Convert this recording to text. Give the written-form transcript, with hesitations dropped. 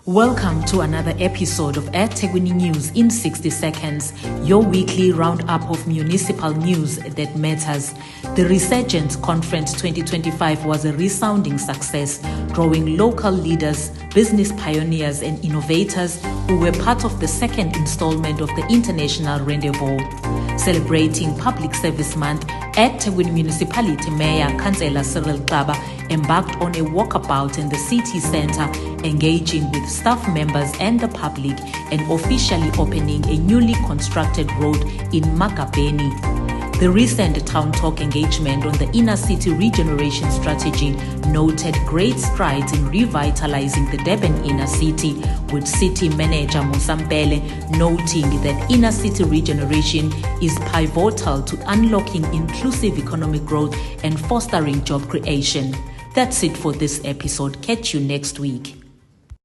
Welcome to another episode of EThekwini News in 60 seconds, your weekly roundup of municipal news that matters. The Resurgence Conference 2025 was a resounding success, drawing local leaders, business pioneers and innovators who were part of the second installment of the International Rendezvous. Celebrating Public Service Month, EThekwini Municipality Mayor Councillor Cyril Xaba embarked on a walkabout in the city centre, engaging with staff members and the public and officially opening a newly constructed road in Magabeni. The recent town talk engagement on the inner city regeneration strategy noted great strides in revitalizing the Durban inner city, with city manager Musampele noting that inner city regeneration is pivotal to unlocking inclusive economic growth and fostering job creation. That's it for this episode. Catch you next week.